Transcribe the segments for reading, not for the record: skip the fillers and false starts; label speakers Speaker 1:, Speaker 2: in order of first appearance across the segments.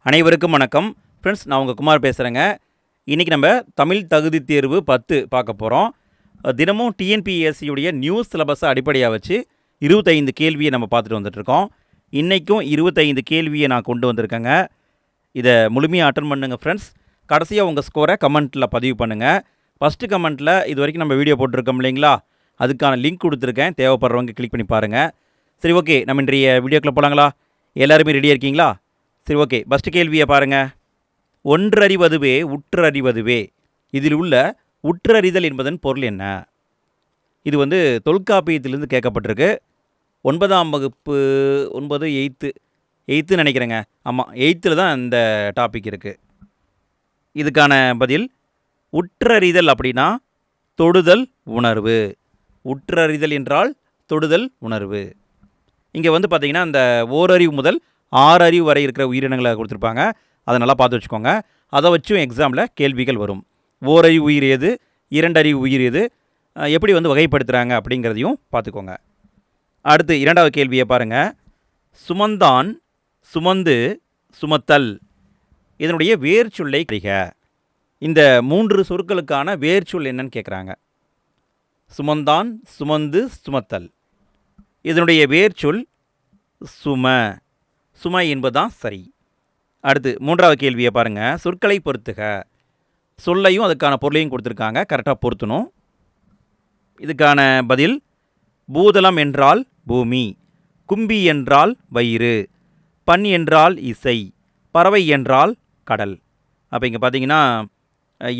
Speaker 1: அனைவருக்கும் வணக்கம் ஃப்ரெண்ட்ஸ். நான் உங்கள் குமார் பேசுகிறேங்க. இன்றைக்கி நம்ம தமிழ் தகுதி தேர்வு 10 பார்க்க போகிறோம். தினமும் டிஎன்பிஎஸ்சியுடைய நியூஸ் சிலபஸை அடிப்படையாக வச்சு 25 கேள்வியை நம்ம பார்த்துட்டு வந்துட்டுருக்கோம். இன்றைக்கும் 25 கேள்வியை நான் கொண்டு வந்திருக்கேங்க. இதை முழுமையாக அட்டன் பண்ணுங்கள் ஃப்ரெண்ட்ஸ். கடைசியாக உங்கள் ஸ்கோரை கமெண்ட்டில் பதிவு பண்ணுங்கள். ஃபஸ்ட்டு கமெண்ட்டில் இது வரைக்கும் நம்ம வீடியோ போட்டிருக்கோம் இல்லைங்களா, அதுக்கான லிங்க் கொடுத்துருக்கேன். தேவைப்படுறவங்க கிளிக் பண்ணி பாருங்கள். சரி, ஓகே, நம்ம இன்றைய வீடியோக்குள்ளே போகலாங்களா? எல்லாருமே ரெடியாக இருக்கீங்களா? சரி, ஓகே. ஃபஸ்ட்டு கேள்வியை பாருங்கள். ஒன்றறிவதுவே உற்றறிவதுவே, இதில் உள்ள உற்றறிதல் என்பதன் பொருள் என்ன? இது தொல்காப்பியத்திலிருந்து கேட்கப்பட்டிருக்கு. 9ஆம் வகுப்பு 9 8 நினைக்கிறேங்க. ஆமாம், 8ல் தான் இந்த டாபிக் இருக்குது. இதுக்கான பதில் உற்றறிதல் அப்படின்னா தொடுதல் உணர்வு. உற்றறிதல் என்றால் தொடுதல் உணர்வு. இங்கே பார்த்திங்கன்னா இந்த ஓரறிவு முதல் 6 அறிவு வரை இருக்கிற உயிரினங்களை கொடுத்துருப்பாங்க. அதை நல்லா பார்த்து வச்சுக்கோங்க. அதை வச்சும் எக்ஸாமில் கேள்விகள் வரும். ஓரறிவு உயிர் எது, 2 அறிவு உயிர் எது, எப்படி வகைப்படுத்துகிறாங்க அப்படிங்கிறதையும் பார்த்துக்கோங்க. அடுத்து 2வது கேள்வியை பாருங்கள். சுமந்தான், சுமந்து, சுமத்தல், இதனுடைய வேர்ச்சொல்லை அறிக. இந்த 3 சொற்களுக்கான வேர்ச்சொல் என்னன்னு கேட்குறாங்க. சுமந்தான், சுமந்து, சுமத்தல், இதனுடைய வேர்ச்சொல் சும. சுமை என்பதுதான் சரி. அடுத்து 3வது கேள்வியை பாருங்கள். சொற்களை பொறுத்துக. சொல்லையும் அதுக்கான பொருளையும் கொடுத்துருக்காங்க, கரெக்டாக பொருத்தணும். இதுக்கான பதில் பூதளம் என்றால் பூமி, கும்பி என்றால் வயிறு, பண் என்றால் இசை, பறவை என்றால் கடல். அப்போ இங்கே பார்த்தீங்கன்னா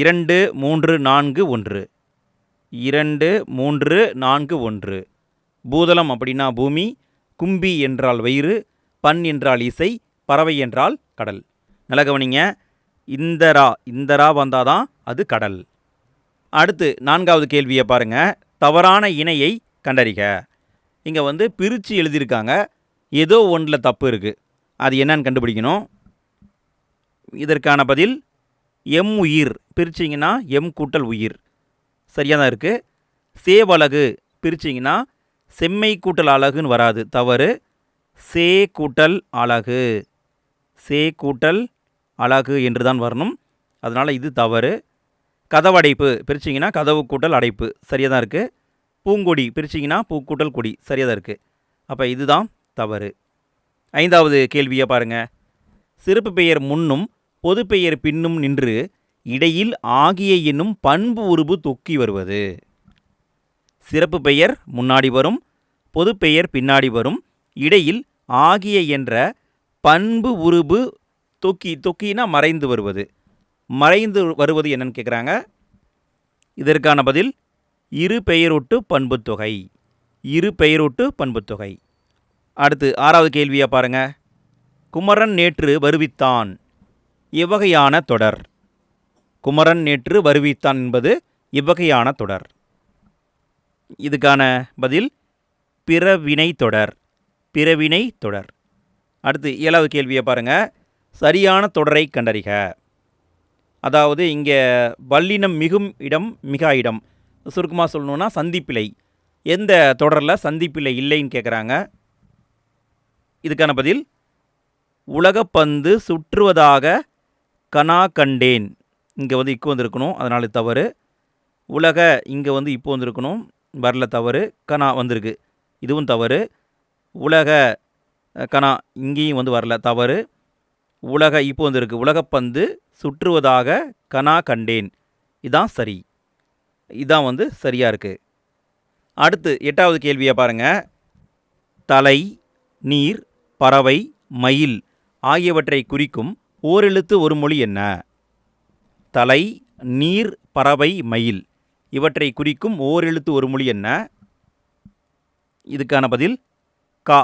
Speaker 1: 2 3 4 1 2 3 4 1. பூதளம் அப்படின்னா பூமி, கும்பி என்றால் வயிறு, பண் என்றால் இசை, பறவை என்றால் கடல். நல்ல கவனிங்க. இந்தரா வந்தால் தான் அது கடல். அடுத்து 4வது கேள்வியை பாருங்கள். தவறான இணையை கண்டறிக. இங்கே பிரித்து எழுதியிருக்காங்க. ஏதோ ஒன்றில் தப்பு இருக்குது, அது என்னன்னு கண்டுபிடிக்கணும். இதற்கான பதில் எம் உயிர் பிரிச்சிங்கன்னா எம் கூட்டல் உயிர், சரியாக தான் இருக்குது. சேவலகு பிரிச்சிங்கன்னா செம்மை கூட்டல் அழகுன்னு வராது, தவறு. சே கூட்டல் அழகு, சே கூட்டல் அழகு என்று தான் வரணும், அதனால் இது தவறு. கதவடைப்பு பிரிச்சிங்கன்னா கதவு கூட்டல் அடைப்பு, சரியாக தான் இருக்குது. பூங்கொடி பிரிச்சிங்கன்னா பூக்கூட்டல் கொடி, சரியாக தான் இருக்குது. அப்போ இதுதான் தவறு. 5வது கேள்வியை பாருங்கள். சிறப்பு பெயர் முன்னும் பொது பெயர் பின்னும் நின்று இடையில் ஆகிய என்னும் பண்பு உருபு தொக்கி வருவது. சிறப்பு பெயர் முன்னாடி வரும், பொது பெயர் பின்னாடி வரும், இடையில் ஆகிய என்ற பண்பு உருபு தொக்கினா மறைந்து வருவது. மறைந்து வருவது என்னன்னு கேட்குறாங்க. இதற்கான பதில் இரு பெயரொட்டு பண்புத்தொகை, இரு பெயரொட்டு பண்புத்தொகை. அடுத்து 6வது கேள்வியை பாருங்கள். குமரன் நேற்று வருவித்தான், எவ்வகையான தொடர்? குமரன் நேற்று வருவித்தான் என்பது இவ்வகையான தொடர். இதுக்கான பதில் பிறவினை தொடர், பிறவினை தொடர். அடுத்து 7வது கேள்வியை பாருங்கள். சரியான தொடரை கண்டறிக. அதாவது இங்கே வல்லினம் மிகும் இடம் மிகா இடம், சுருக்கமாக சொல்லணுன்னா சந்திப்பிலை. எந்த தொடரில் சந்திப்பிலை இல்லைன்னு கேட்குறாங்க. இதுக்கான பதில் உலகப்பந்து சுற்றுவதாக கனா கண்டேன். இங்கே இக்கு வந்திருக்கணும், அதனால் தவறு. உலக இங்கே இப்போ வந்திருக்கணும், வரல, தவறு. கனா வந்திருக்கு, இதுவும் தவறு. உலக கனா இங்கேயும் வரல, தவறு. உலக இப்போ வந்திருக்கு. உலகப்பந்து சுற்றுவதாக கனா கண்டேன், இதான் சரி. இதான் சரியாக இருக்குது. அடுத்து 8வது கேள்வியை பாருங்கள். தலை, நீர், பறவை, மயில் ஆகியவற்றை குறிக்கும் ஓரெழுத்து ஒரு மொழி என்ன? தலை, நீர், பறவை, மயில் இவற்றை குறிக்கும் ஓரெழுத்து ஒரு மொழி என்ன? இதுக்கான பதில் கா,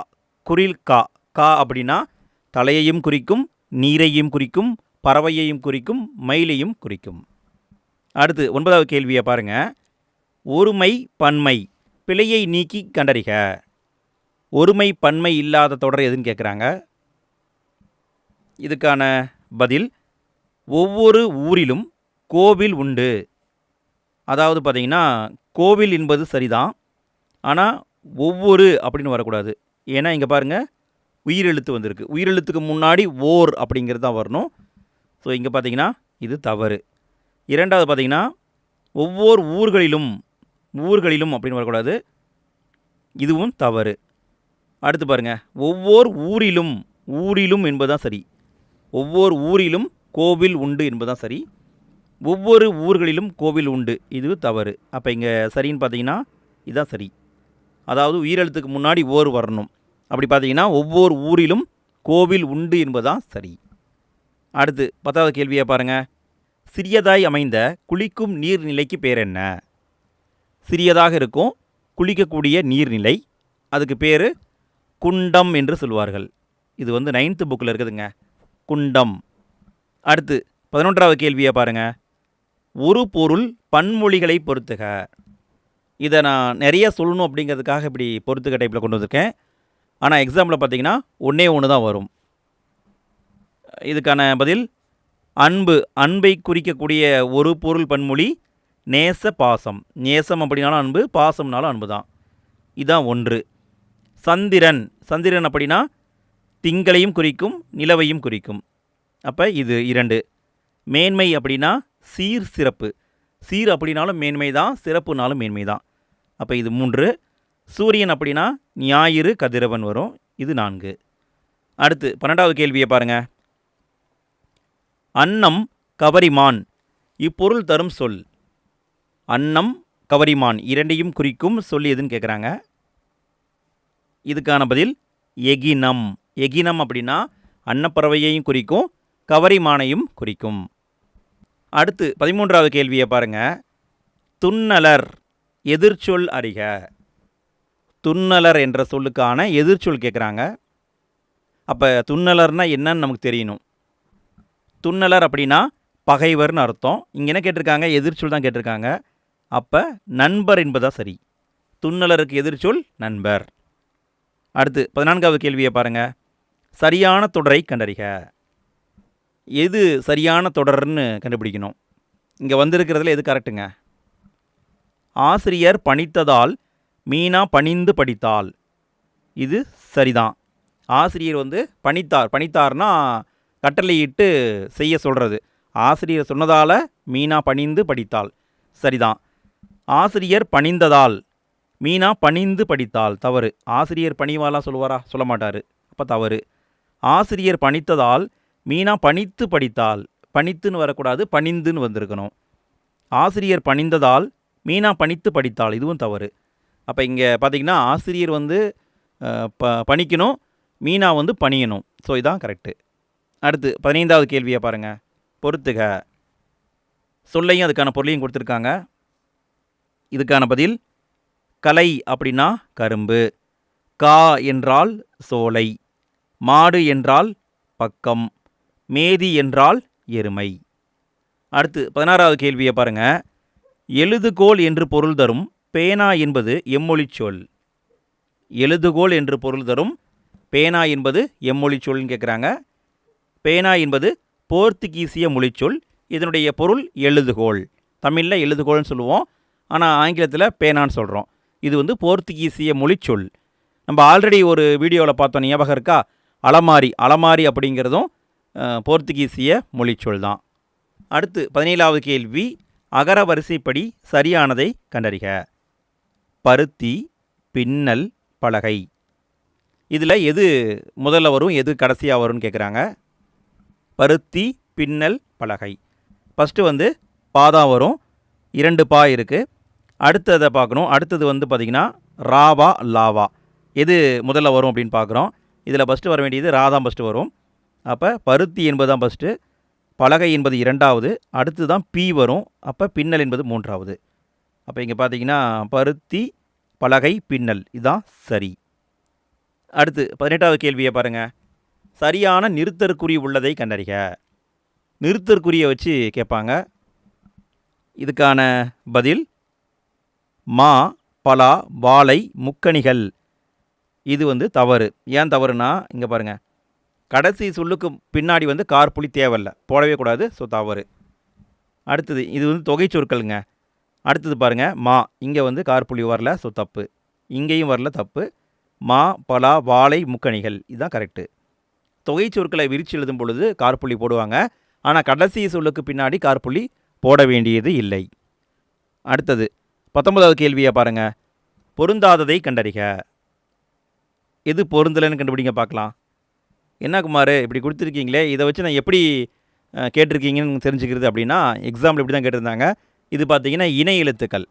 Speaker 1: குரில் கா. கா அப்படின்னா தலையையும் குறிக்கும், நீரையும் குறிக்கும், பறவையையும் குறிக்கும், மயிலையும் குறிக்கும். அடுத்து 9வது கேள்வியை பாருங்கள். ஒருமை பன்மை பிழையை நீக்கி கண்டறிக. ஒருமை பன்மை இல்லாத தொடர் எதுன்னு கேட்குறாங்க. இதுக்கான பதில் ஒவ்வொரு ஊரிலும் கோவில் உண்டு. அதாவது பார்த்திங்கன்னா கோவில் என்பது சரிதான், ஆனால் ஒவ்வொரு அப்படின்னு வரக்கூடாது. ஏன்னா இங்கே பாருங்கள், உயிரெழுத்து வந்திருக்கு. உயிரெழுத்துக்கு முன்னாடி ஓர் அப்படிங்கிறது தான் வரணும். ஸோ இங்கே பார்த்தீங்கன்னா இது தவறு. இரண்டாவது பார்த்தீங்கன்னா ஒவ்வொரு ஊர்களிலும் அப்படின்னு வரக்கூடாது. இதுவும் தவறு. அடுத்து பாருங்கள், ஒவ்வொரு ஊரிலும் என்பதுதான் சரி. ஒவ்வொரு ஊரிலும் கோவில் உண்டு என்பதுதான் சரி. ஒவ்வொரு ஊர்களிலும் கோவில் உண்டு, இது தவறு. அப்போ இங்கே சரின்னு பார்த்தீங்கன்னா இதுதான் சரி. அதாவது உயிரெழுத்துக்கு முன்னாடி ஓர் வரணும். அப்படி பார்த்தீங்கன்னா ஒவ்வொரு ஊரிலும் கோவில் உண்டு என்பதுதான் சரி. அடுத்து 10வது கேள்வியை பாருங்கள். சிறியதாய் அமைந்த குளிக்கும் நீர்நிலைக்கு பேர் என்ன? சிறியதாக இருக்கும் குளிக்கக்கூடிய நீர்நிலை, அதுக்கு பேர் குண்டம் என்று சொல்வார்கள். இது வந்து 9th புக்கில் இருக்குதுங்க, குண்டம். அடுத்து 11வது கேள்வியை பாருங்கள். ஒரு பொருள் பன்மொழிகளை பொறுத்துக. இதை நான் நிறைய சொல்லணும் அப்படிங்கிறதுக்காக இப்படி பொறுத்துக்க டைப்பில் கொண்டு வந்திருக்கேன். ஆனால் எக்ஸாம்பிள் பார்த்தீங்கன்னா ஒன்றே ஒன்று தான் வரும். இதுக்கான பதில் அன்பை குறிக்கக்கூடிய ஒரு பொருள் பன்மொழி நேச பாசம். நேசம் அப்படின்னாலும் அன்பு, பாசம்னாலும் அன்பு தான். இதுதான் ஒன்று. சந்திரன் அப்படின்னா திங்களையும் குறிக்கும் நிலவையும் குறிக்கும். அப்போ இது 2. மேன்மை அப்படின்னா சிறப்பு. சீர் அப்படின்னாலும் மேன்மை தான், சிறப்புனாலும் மேன்மை தான். அப்போ இது 3. சூரியன் அப்படின்னா ஞாயிறு கதிரவன் வரும், இது 4. அடுத்து 12வது கேள்வியை பாருங்கள். அன்னம் கவரிமான் இப்பொருள் தரும் சொல். அன்னம் கவரிமான் இரண்டையும் குறிக்கும் சொல் எதுன்னு கேட்குறாங்க. இதுக்கான பதில் எகினம். எகினம் அப்படின்னா அன்னப்பறவையையும் குறிக்கும், கவரிமானையும் குறிக்கும். அடுத்து 13வது கேள்வியை பாருங்கள். துன்னலர் எதிர்ச்சொல் அறிக. துன்னலர் என்ற சொல்லுக்கான எதிர்ச்சொல் கேட்குறாங்க. அப்போ துன்னலர்னால் என்னன்னு நமக்கு தெரியணும். துன்னலர் அப்படின்னா பகைவர்னு அர்த்தம். இங்கே என்ன கேட்டிருக்காங்க? எதிர்ச்சொல் தான் கேட்டிருக்காங்க. அப்போ நண்பர் என்பதாக சரி. துன்னலருக்கு எதிர்ச்சொல் நண்பர். அடுத்து 14வது கேள்வியை பாருங்கள். சரியான தொடரை கண்டறிக. எது சரியான தொடர்னு கண்டுபிடிக்கணும். இங்கே வந்திருக்கிறதுல எது கரெக்டுங்க? ஆசிரியர் பணித்ததால் மீனா பணிந்து படித்தாள், இது சரிதான். ஆசிரியர் வந்து பணித்தார்னா கட்டளையிட்டு செய்ய சொல்கிறது. ஆசிரியர் சொன்னதால் மீனா பணிந்து படித்தாள், சரிதான். ஆசிரியர் பணிந்ததால் மீனா பணிந்து படித்தாள், தவறு. ஆசிரியர் பணிவாலாம் சொல்லுவாரா? சொல்ல மாட்டார், அப்போ தவறு. ஆசிரியர் பணித்ததால் மீனா பணித்து படித்தாள், பணித்துன்னு வரக்கூடாது, பணிந்துன்னு வந்திருக்கணும். ஆசிரியர் பணிந்ததால் மீனா பணித்து படித்தாள், இதுவும் தவறு. அப்போ இங்கே பார்த்திங்கன்னா ஆசிரியர் வந்து பணிக்கணும், மீனா வந்து பணியணும். ஸோ இதான் கரெக்டு. அடுத்து 15வது கேள்வியை பாருங்கள். பொறுத்துக. சொல்லையும் அதுக்கான பொருளையும் கொடுத்துருக்காங்க. இதுக்கான பதில் கலை அப்படின்னா கரும்பு, கா என்றால் சோலை, மாடு என்றால் பக்கம், மேதி என்றால் எருமை. அடுத்து 16வது கேள்வியை பாருங்கள். எழுதுகோல் என்று பொருள் தரும் பேனா என்பது எம்மொழி சொல். எழுதுகோல் என்று பொருள் தரும் பேனா என்பது எம்மொழி சொல்னு கேட்குறாங்க. பேனா என்பது போர்த்துகீசிய மொழிச்சொல். இதனுடைய பொருள் எழுதுகோல். தமிழில் எழுதுகோல்னு சொல்லுவோம், ஆனால் ஆங்கிலத்தில் பேனான்னு சொல்கிறோம். இது வந்து போர்த்துகீசிய மொழிச்சொல். நம்ம ஆல்ரெடி ஒரு வீடியோவில் பார்த்தோம், ஞாபகம் இருக்கா? அலமாரி அப்படிங்கிறதும் போர்த்துகீசிய மொழிச்சொல் தான். அடுத்து 17வது கேள்வி. அகர வரிசைப்படி சரியானதை கண்டறிக. பருத்தி, பின்னல், பலகை. இதில் எது முதல்ல வரும், எது கடைசியாக வரும்னு கேட்குறாங்க. பருத்தி, பின்னல், பலகை. ஃபஸ்ட்டு வந்து பாதான் வரும், 2 பா இருக்குது. அடுத்ததை பார்க்கணும். அடுத்தது வந்து பார்த்திங்கன்னா ராவா, லாவா. எது முதல்ல வரும் அப்படின்னு பார்க்குறோம். இதில் ஃபஸ்ட்டு வர வேண்டியது ரா தான் ஃபஸ்ட்டு வரும். அப்போ பருத்தி என்பது தான் ஃபஸ்ட்டு, பலகை என்பது 2வது, அடுத்து தான் பி வரும். அப்போ பின்னல் என்பது 3வது. அப்போ இங்கே பார்த்தீங்கன்னா பருத்தி, பலகை, பின்னல், இதுதான் சரி. அடுத்து 18வது கேள்வியை பாருங்கள். சரியான நிறுத்தற்குறி உள்ளதை கண்டறிக. நிறுத்தற்குறியை வச்சு கேட்பாங்க. இதுக்கான பதில் மா, பலா, வாழை, முக்கணிகள். இது வந்து தவறு. ஏன் தவறுனா இங்கே பாருங்கள், கடைசி சொல்லுக்கு பின்னாடி வந்து கார்புலி தேவையில்லை, போடவே கூடாது. ஸோ தவறு. அடுத்தது இது வந்து தொகை சொற்களுங்க. அடுத்தது பாருங்கள் மா, இங்கே வந்து கார்புலி வரல, ஸோ தப்பு. இங்கேயும் வரல, தப்பு. மா, பலா, வாழை, முக்கணிகள். இதுதான் கரெக்டு. தொகை சொற்களை விரிச்சு எழுதும் பொழுது காற்புள்ளி போடுவாங்க. ஆனால் கடைசி சொல்லுக்கு பின்னாடி காற்புள்ளி போட வேண்டியது இல்லை. அடுத்தது 19வது கேள்வியை பாருங்கள். பொருந்தாததை கண்டறிக. எது பொருந்தலைன்னு கண்டுபிடிங்க பார்க்கலாம். என்ன குமார் இப்படி கொடுத்துருக்கீங்களே, இதை வச்சு நான் எப்படி கேட்டிருக்கீங்கன்னு தெரிஞ்சுக்கிறது அப்படின்னா, எக்ஸாம்பிள் இப்படி தான் கேட்டிருந்தாங்க. இது பார்த்தீங்கன்னா இணை எழுத்துக்கள்.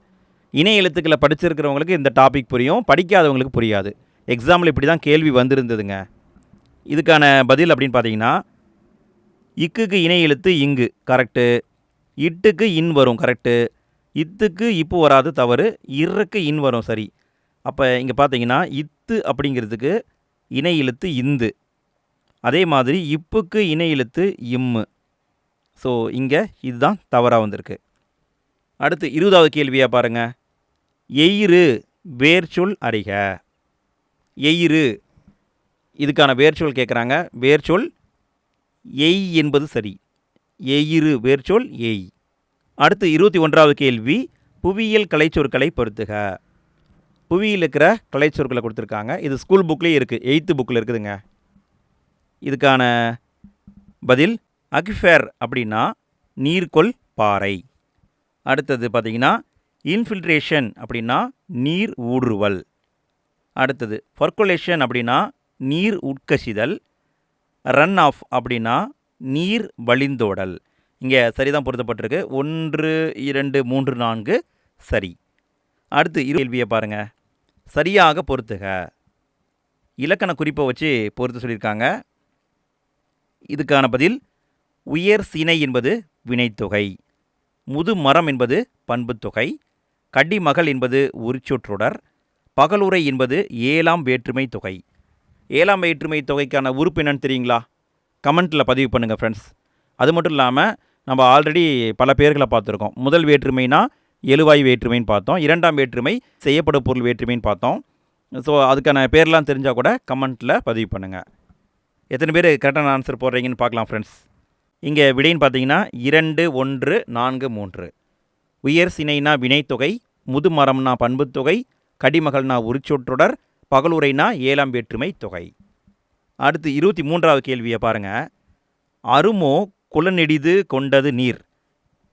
Speaker 1: இணை எழுத்துக்களை படிச்சிருக்கிறவங்களுக்கு இந்த டாபிக் புரியும், படிக்காதவங்களுக்கு புரியாது. எக்ஸாம்பிள் இப்படி தான் கேள்வி வந்திருந்ததுங்க. இதுக்கான பதில் அப்படின்னு பார்த்தீங்கன்னா, இக்குக்கு இணை எழுத்து இங்கு கரெக்டு, இட்டுக்கு இன் வரும் கரெக்டு, இத்துக்கு இப்பு வராது தவறு, இருக்கு இன் வரும் சரி. அப்போ இங்கே பார்த்தீங்கன்னா இத்து அப்படிங்கிறதுக்கு இணை எழுத்து இந்து, அதே மாதிரி இப்புக்கு இணை எழுத்து இம்மு. ஸோ இங்கே இதுதான் தவறாக வந்திருக்கு. அடுத்து 20வது கேள்வியாக பாருங்கள். எயிறு வேர்ச்சொல் அறிக. எயிறு இதுக்கான வேர்ச்சொல் கேட்குறாங்க. வேர்ச்சொல் எய் என்பது சரி. எயிறு வேர்ச்சொல் எய். அடுத்து 21வது கேள்வி. புவியியல் கலைச்சொற்களை பொறுத்துக. புவியில் இருக்கிற கலைச்சொற்களை கொடுத்துருக்காங்க. இது ஸ்கூல் புக்லேயே இருக்குது, 8th புக்கில் இருக்குதுங்க. இதுக்கான பதில் அக்ஃபேர் அப்படின்னா நீர்கொள் பாறை. அடுத்தது பார்த்திங்கன்னா இன்ஃபில்ட்ரேஷன் அப்படின்னா நீர் ஊடுருவல். அடுத்தது பர்குலேஷன் அப்படின்னா நீர் உட்கசிதல். ரன் ஆஃப் அப்படின்னா நீர் வழிந்தோடல். இங்கே சரிதான் பொருத்தப்பட்டிருக்கு. 1, 2, 3, 4 சரி. அடுத்து கேள்வியை பாருங்கள். சரியாக பொறுத்துக. இலக்கண குறிப்பை வச்சு பொறுத்து சொல்லியிருக்காங்க. இதுக்கான பதில் உயர் சினை என்பது வினைத்தொகை, முது மரம் என்பது பண்புத்தொகை, கடிமகள் என்பது உரிச்சொற்றொடர், பகலுரை என்பது 7ஆம் வேற்றுமை தொகை. 7ஆம் வேற்றுமை தொகைக்கான உறுப்பு என்னன்னு தெரியுங்களா? கமெண்ட்டில் பதிவு பண்ணுங்கள் ஃப்ரெண்ட்ஸ். அது மட்டும் இல்லாமல் நம்ம ஆல்ரெடி பல பேர்களை பார்த்துருக்கோம். முதல் வேற்றுமைனா எழுவாய் வேற்றுமைன்னு பார்த்தோம், 2ஆம் வேற்றுமை செய்யப்படும் பொருள் வேற்றுமைன்னு பார்த்தோம். ஸோ அதுக்கான பேர்லாம் தெரிஞ்சால் கூட கமெண்ட்டில் பதிவு பண்ணுங்கள். எத்தனை பேர் கரெக்டான ஆன்சர் போடுறீங்கன்னு பார்க்கலாம் ஃப்ரெண்ட்ஸ். இங்கே விடைன்னு பார்த்தீங்கன்னா 2, 1, 4, 3. உயர் சினைனா வினைத்தொகை, முது மரம்னா பண்புத்தொகை, கடிமகள்னா உரிச்சொற்றொடர், பகலுரைனா 7ஆம் வேற்றுமை தொகை. அடுத்து 23வது கேள்வியை பாருங்கள். அருமோ குலநெடிது கொண்டது நீர்.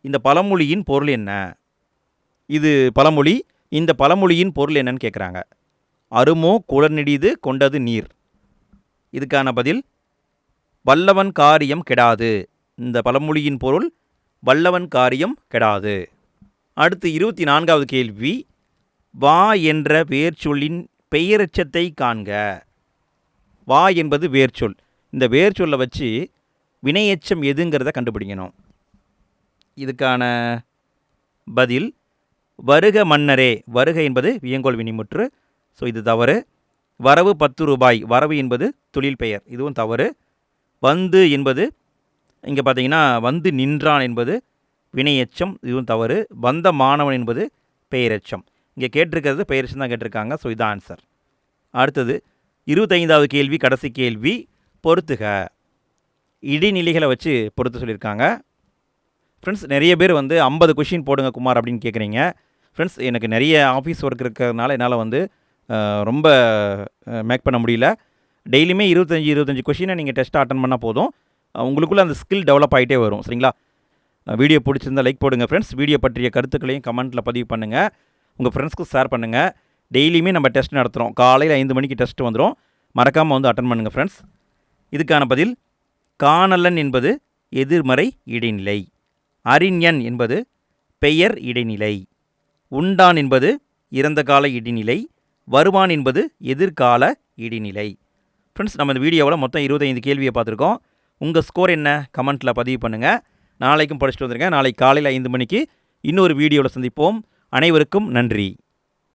Speaker 1: இந்த பழமொழியின் பொருள் என்ன? இது பழமொழி. இந்த பழமொழியின் பொருள் என்னன்னு கேட்குறாங்க. அருமோ குலநெடிது கொண்டது நீர். இதுக்கான பதில் வல்லவன் காரியம் கெடாது. இந்த பழமொழியின் பொருள் வல்லவன் காரியம் கெடாது. அடுத்து 24வது கேள்வி. வா என்ற வேர்ச்சொல்லின் பெயரெச்சத்தை காண்க. வா என்பது வேர்ச்சொல். இந்த வேர்ச்சொல்லை வச்சு வினையெச்சம் எதுங்கிறத கண்டுபிடிக்கணும். இதுக்கான பதில் வருக மன்னரே. வருக என்பது வியங்கோல் வினிமுற்று. ஸோ இது தவறு. வரவு 10 ரூபாய். வரவு என்பது தொழில் பெயர். இதுவும் தவறு. வந்து என்பது இங்கே பார்த்தீங்கன்னா வந்து நின்றான் என்பது வினையெச்சம். இதுவும் தவறு. வந்த மாணவன் என்பது பெயரெச்சம். இங்கே கேட்டிருக்கிறது பெயரெச்சம் தான் கேட்டிருக்காங்க. ஸோ இதுதான் ஆன்சர். அடுத்தது 25வது கேள்வி, கடைசி கேள்வி. பொறுத்துக. இடைநிலைகளை வச்சு பொறுத்து சொல்லியிருக்காங்க. ஃப்ரெண்ட்ஸ் நிறைய பேர் வந்து 50 கொஷின் போடுங்க குமார் அப்படின்னு கேட்குறீங்க. ஃப்ரெண்ட்ஸ் எனக்கு நிறைய ஆஃபீஸ் ஒர்க் இருக்கிறதுனால என்னால் வந்து ரொம்ப மேக் பண்ண முடியல. டெய்லியுமே 25 கொஷினை நீங்கள் டெஸ்ட்டாக அட்டன் பண்ணால் போதும். உங்களுக்குள்ளே அந்த ஸ்கில் டெவலப் ஆகிட்டே வரும். சரிங்களா? வீடியோ பிடிச்சிருந்தால் லைக் போடுங்க ஃப்ரெண்ட்ஸ். வீடியோ பற்றிய கருத்துக்களையும் கமெண்ட்டில் பதிவு பண்ணுங்கள். உங்கள் ஃப்ரெண்ட்ஸ்க்கு ஷேர் பண்ணுங்கள். டெய்லியுமே நம்ம டெஸ்ட் நடத்துகிறோம். காலையில் 5 மணிக்கு டெஸ்ட் வந்துடும். மறக்காமல் வந்து அட்டன் பண்ணுங்கள் ஃப்ரெண்ட்ஸ். இதுக்கான பதில் காணலன் என்பது எதிர்மறை இடைநிலை. அறிஞன் என்பது பெயர் இடைநிலை. உண்டான் என்பது இறந்த கால இடைநிலை. வருவான் என்பது எதிர்கால இடைநிலை. ஃப்ரெண்ட்ஸ் நம்ம இந்த வீடியோவில் மொத்தம் 25 கேள்வியை பார்த்துருக்கோம். உங்கள் ஸ்கோர் என்ன கமெண்ட்டில் பதிவு பண்ணுங்கள். நாளைக்கும் படிச்சுட்டு வந்துருங்க. நாளைக்கு காலையில் 5 மணிக்கு இன்னொரு வீடியோவில் சந்திப்போம். அனைவருக்கும் நன்றி.